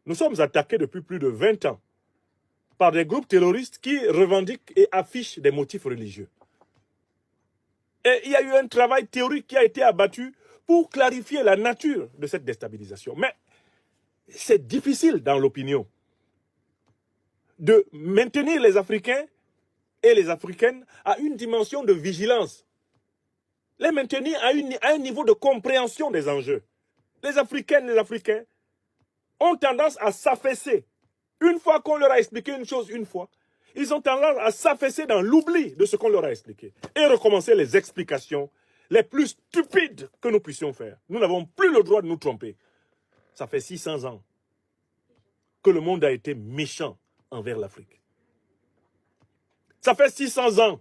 Nous sommes attaqués depuis plus de 20 ans par des groupes terroristes qui revendiquent et affichent des motifs religieux. Et il y a eu un travail théorique qui a été abattu pour clarifier la nature de cette déstabilisation. Mais c'est difficile dans l'opinion de maintenir les Africains et les Africaines à une dimension de vigilance. Les maintenir à un niveau de compréhension des enjeux. Les Africaines et les Africains ont tendance à s'affaisser. Une fois qu'on leur a expliqué une chose une fois, ils ont tendance à s'affaisser dans l'oubli de ce qu'on leur a expliqué et recommencer les explications les plus stupides que nous puissions faire. Nous n'avons plus le droit de nous tromper. Ça fait 600 ans que le monde a été méchant envers l'Afrique. Ça fait 600 ans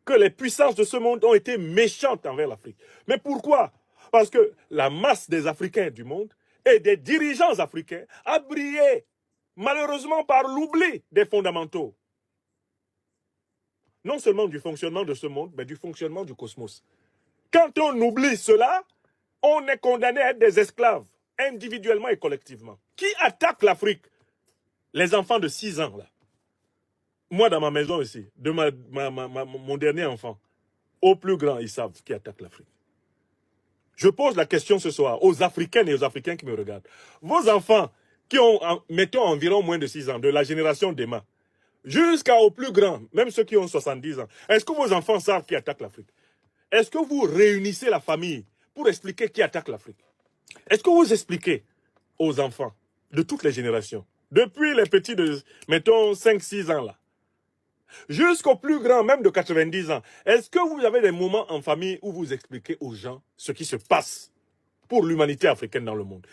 que les puissances de ce monde ont été méchantes envers l'Afrique. Mais pourquoi? Parce que la masse des Africains du monde et des dirigeants africains a brillé, malheureusement par l'oubli des fondamentaux. Non seulement du fonctionnement de ce monde, mais du fonctionnement du cosmos. Quand on oublie cela, on est condamné à être des esclaves, individuellement et collectivement. Qui attaque l'Afrique? Les enfants de 6 ans, là. Moi, dans ma maison ici, de mon dernier enfant, au plus grand, ils savent qui attaque l'Afrique. Je pose la question ce soir aux Africaines et aux Africains qui me regardent. Vos enfants qui ont, mettons, environ moins de 6 ans, de la génération d'Emma, jusqu'au plus grand, même ceux qui ont 70 ans, est-ce que vos enfants savent qui attaque l'Afrique? Est-ce que vous réunissez la famille pour expliquer qui attaque l'Afrique? Est-ce que vous expliquez aux enfants de toutes les générations, depuis les petits de, mettons, 5-6 ans là, jusqu'au plus grand, même de 90 ans, est-ce que vous avez des moments en famille où vous expliquez aux gens ce qui se passe pour l'humanité africaine dans le monde?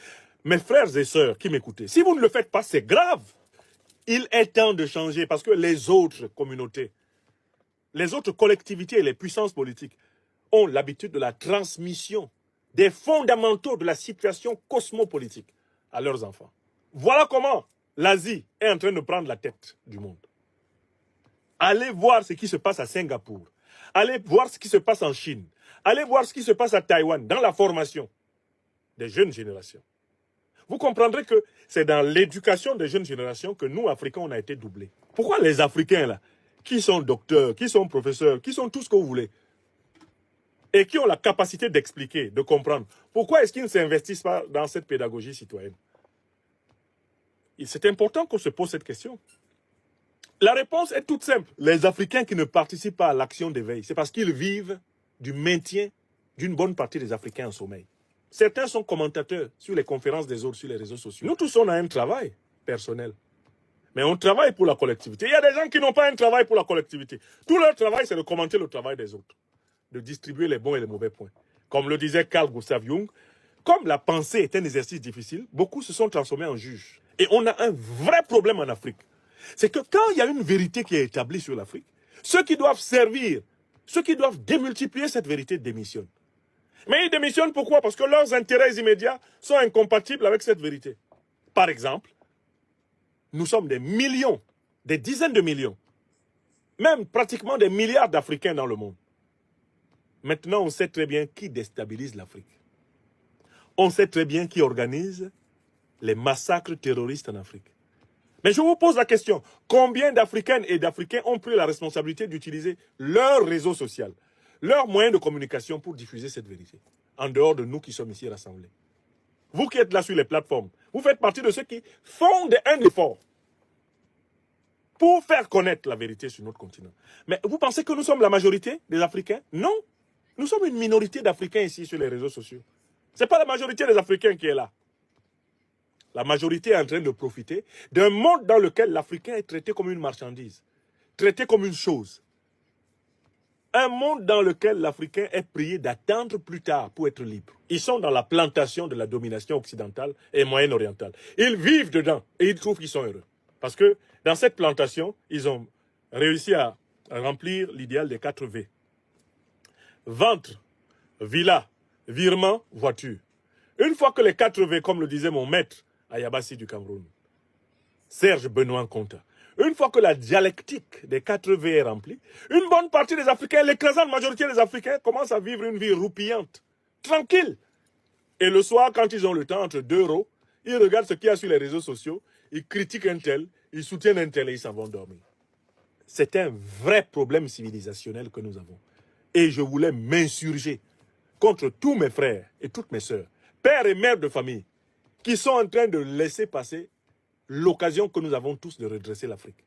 Mes frères et sœurs qui m'écoutez, si vous ne le faites pas, c'est grave. Il est temps de changer parce que les autres communautés, les autres collectivités et les puissances politiques ont l'habitude de la transmission des fondamentaux de la situation cosmopolitique à leurs enfants. Voilà comment l'Asie est en train de prendre la tête du monde. Allez voir ce qui se passe à Singapour. Allez voir ce qui se passe en Chine. Allez voir ce qui se passe à Taïwan dans la formation des jeunes générations. Vous comprendrez que c'est dans l'éducation des jeunes générations que nous, Africains, on a été doublés. Pourquoi les Africains, là, qui sont docteurs, qui sont professeurs, qui sont tout ce que vous voulez, et qui ont la capacité d'expliquer, de comprendre, pourquoi est-ce qu'ils ne s'investissent pas dans cette pédagogie citoyenne? C'est important qu'on se pose cette question. La réponse est toute simple. Les Africains qui ne participent pas à l'action d'éveil, c'est parce qu'ils vivent du maintien d'une bonne partie des Africains en sommeil. Certains sont commentateurs sur les conférences des autres sur les réseaux sociaux. Nous tous, on a un travail personnel. Mais on travaille pour la collectivité. Il y a des gens qui n'ont pas un travail pour la collectivité. Tout leur travail, c'est de commenter le travail des autres. De distribuer les bons et les mauvais points. Comme le disait Carl Gustav Jung, comme la pensée est un exercice difficile, beaucoup se sont transformés en juges. Et on a un vrai problème en Afrique. C'est que quand il y a une vérité qui est établie sur l'Afrique, ceux qui doivent servir, ceux qui doivent démultiplier cette vérité démissionnent. Mais ils démissionnent pourquoi? Parce que leurs intérêts immédiats sont incompatibles avec cette vérité. Par exemple, nous sommes des millions, des dizaines de millions, même pratiquement des milliards d'Africains dans le monde. Maintenant, on sait très bien qui déstabilise l'Afrique. On sait très bien qui organise les massacres terroristes en Afrique. Mais je vous pose la question, combien d'Africaines et d'Africains ont pris la responsabilité d'utiliser leur réseau social, leurs moyens de communication pour diffuser cette vérité, en dehors de nous qui sommes ici rassemblés? Vous qui êtes là sur les plateformes, vous faites partie de ceux qui font un effort pour faire connaître la vérité sur notre continent. Mais vous pensez que nous sommes la majorité des Africains? Non. Nous sommes une minorité d'Africains ici sur les réseaux sociaux. Ce n'est pas la majorité des Africains qui est là. La majorité est en train de profiter d'un monde dans lequel l'Africain est traité comme une marchandise, traité comme une chose. Un monde dans lequel l'Africain est prié d'attendre plus tard pour être libre. Ils sont dans la plantation de la domination occidentale et moyenne-orientale. Ils vivent dedans et ils trouvent qu'ils sont heureux. Parce que dans cette plantation, ils ont réussi à remplir l'idéal des 4 V. Ventre, villa, virement, voiture. Une fois que les 4 V, comme le disait mon maître à Yabassi du Cameroun, Serge Benoît Conta, une fois que la dialectique des 4 V est remplie, une bonne partie des Africains, l'écrasante majorité des Africains, commencent à vivre une vie roupillante, tranquille. Et le soir, quand ils ont le temps, entre 2 euros, Ils regardent ce qu'il y a sur les réseaux sociaux, ils critiquent un tel, ils soutiennent un tel et ils s'en vont dormir. C'est un vrai problème civilisationnel que nous avons. Et je voulais m'insurger contre tous mes frères et toutes mes sœurs, pères et mères de famille, qui sont en train de laisser passer l'occasion que nous avons tous de redresser l'Afrique.